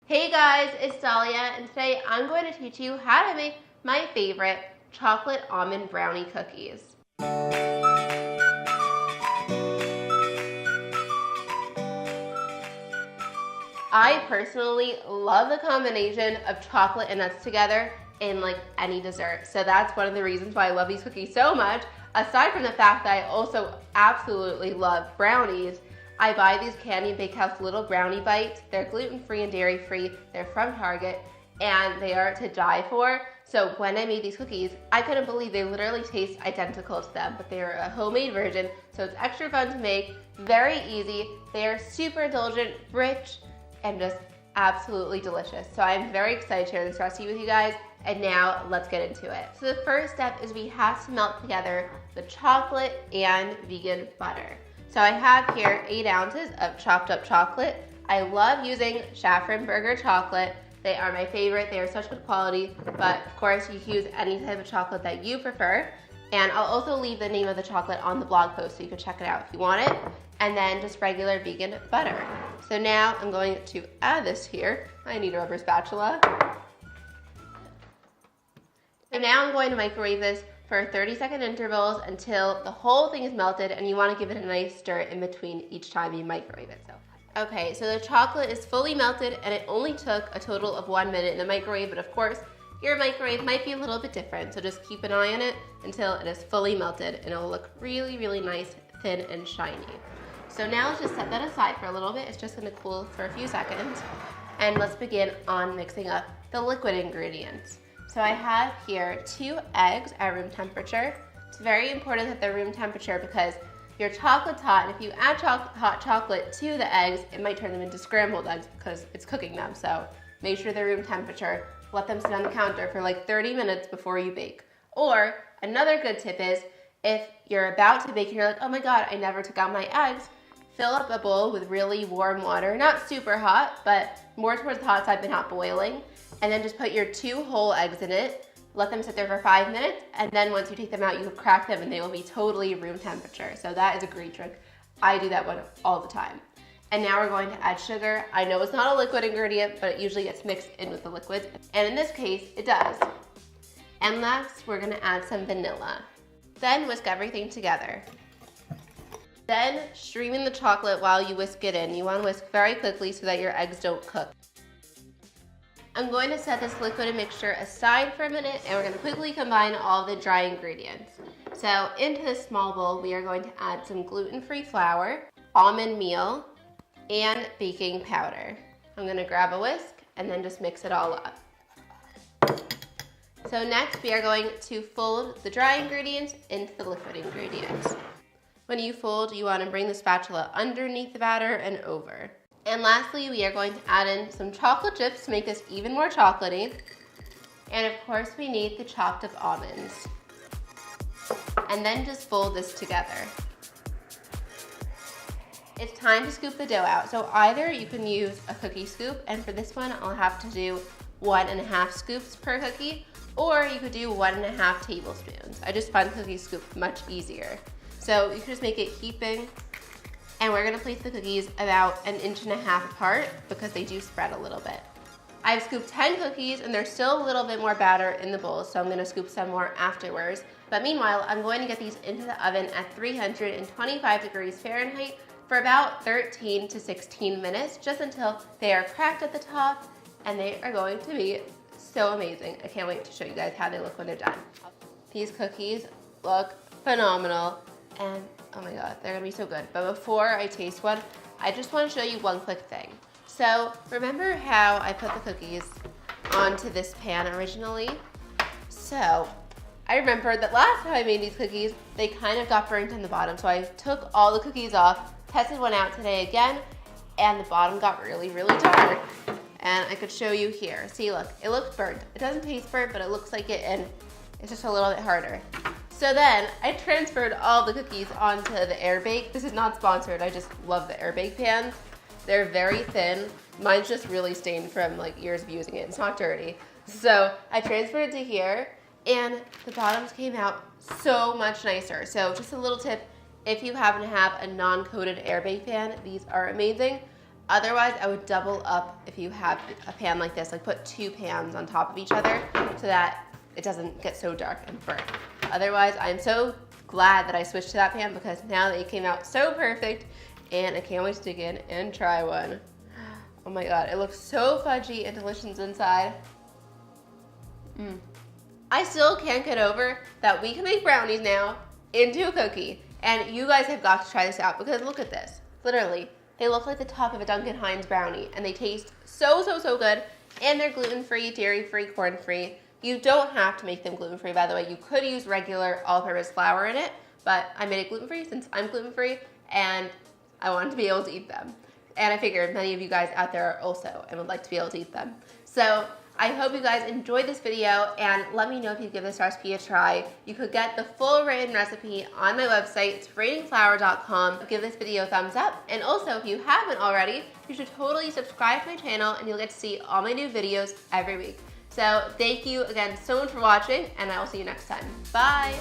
Hey guys, it's Dahlia, and today I'm going to teach you how to make my favorite chocolate almond brownie cookies. I personally love the combination of chocolate and nuts together in like any dessert. So that's one of the reasons why I love these cookies so much. Aside from the fact that I also absolutely love brownies, I buy these Candy and Bakehouse little brownie bites. They're gluten-free and dairy-free. They're from Target, and they are to die for. So when I made these cookies, I couldn't believe they literally taste identical to them, but they are a homemade version, so it's extra fun to make, very easy. They are super indulgent, rich, and just absolutely delicious. So I'm very excited to share this recipe with you guys, and now let's get into it. So the first step is we have to melt together the chocolate and vegan butter. So I have here 8 ounces of chopped up chocolate. I love using Schaffenberger chocolate. They are my favorite. They are such good quality, but of course you can use any type of chocolate that you prefer. And I'll also leave the name of the chocolate on the blog post so you can check it out if you want it. And then just regular vegan butter. So now I'm going to add this here. I need a rubber spatula. So now I'm going to microwave this for 30-second intervals until the whole thing is melted, and you want to give it a nice stir in between each time you microwave it. Okay, so the chocolate is fully melted, and it only took a total of 1 minute in the microwave, but of course, your microwave might be a little bit different, so just keep an eye on it until it is fully melted, and it will look really, really nice, thin, and shiny. So now let's just set that aside for a little bit. It's just going to cool for a few seconds, and let's begin on mixing up the liquid ingredients. So I have here 2 eggs at room temperature. It's very important that they're room temperature because your chocolate's hot, and if you add hot chocolate to the eggs, it might turn them into scrambled eggs because it's cooking them. So make sure they're room temperature. Let them sit on the counter for like 30 minutes before you bake. Or another good tip is if you're about to bake and you're like, oh my God, I never took out my eggs, fill up a bowl with really warm water, not super hot, but more towards the hot side but not boiling. And then just put your 2 whole eggs in it, let them sit there for 5 minutes, and then once you take them out, you can crack them and they will be totally room temperature. So that is a great trick. I do that one all the time. And now we're going to add sugar. I know it's not a liquid ingredient, but it usually gets mixed in with the liquids. And in this case, it does. And last, we're gonna add some vanilla. Then whisk everything together. Then stream in the chocolate while you whisk it in. You wanna whisk very quickly so that your eggs don't cook. I'm going to set this liquid mixture aside for a minute, and we're going to quickly combine all the dry ingredients. So into this small bowl, we are going to add some gluten-free flour, almond meal, and baking powder. I'm going to grab a whisk and then just mix it all up. So next, we are going to fold the dry ingredients into the liquid ingredients. When you fold, you want to bring the spatula underneath the batter and over. And lastly, we are going to add in some chocolate chips to make this even more chocolatey. And of course, we need the chopped up almonds. And then just fold this together. It's time to scoop the dough out. So either you can use a cookie scoop, and for this one, I'll have to do 1.5 scoops per cookie, or you could do 1.5 tablespoons. I just find the cookie scoop much easier. So you can just make it heaping. And we're gonna place the cookies about 1.5 inches apart because they do spread a little bit. I've scooped 10 cookies and there's still a little bit more batter in the bowl, so I'm gonna scoop some more afterwards. But meanwhile, I'm going to get these into the oven at 325 degrees Fahrenheit for about 13 to 16 minutes, just until they are cracked at the top, and they are going to be so amazing. I can't wait to show you guys how they look when they're done. These cookies look phenomenal, and oh my God, they're gonna be so good. But before I taste one, I just wanna show you one quick thing. So remember how I put the cookies onto this pan originally? So I remember that last time I made these cookies, they kind of got burnt on the bottom. So I took all the cookies off, tested one out today again, and the bottom got really, really dark. And I could show you here. See, look, it looks burnt. It doesn't taste burnt, but it looks like it, and it's just a little bit harder. So then I transferred all the cookies onto the air bake. This is not sponsored, I just love the air bake pans. They're very thin. Mine's just really stained from like years of using it. It's not dirty. So I transferred it to here, and the bottoms came out so much nicer. So just a little tip, if you happen to have a non-coated air bake pan, these are amazing. Otherwise, I would double up if you have a pan like this, like put 2 pans on top of each other so that it doesn't get so dark and burnt. Otherwise, I'm so glad that I switched to that pan because now that it came out so perfect and I can't wait to dig in and try one. Oh my God, it looks so fudgy and delicious inside. I still can't get over that we can make brownies now into a cookie. And you guys have got to try this out because look at this. Literally, they look like the top of a Duncan Hines brownie and they taste so, so, so good. And they're gluten-free, dairy-free, corn-free. You don't have to make them gluten-free, by the way. You could use regular all-purpose flour in it, but I made it gluten-free since I'm gluten-free and I wanted to be able to eat them. And I figured many of you guys out there are also and would like to be able to eat them. So I hope you guys enjoyed this video and let me know if you give this recipe a try. You could get the full written recipe on my website, it's ratingflour.com. Give this video a thumbs up. And also, if you haven't already, you should totally subscribe to my channel and you'll get to see all my new videos every week. So thank you again so much for watching and I will see you next time. Bye.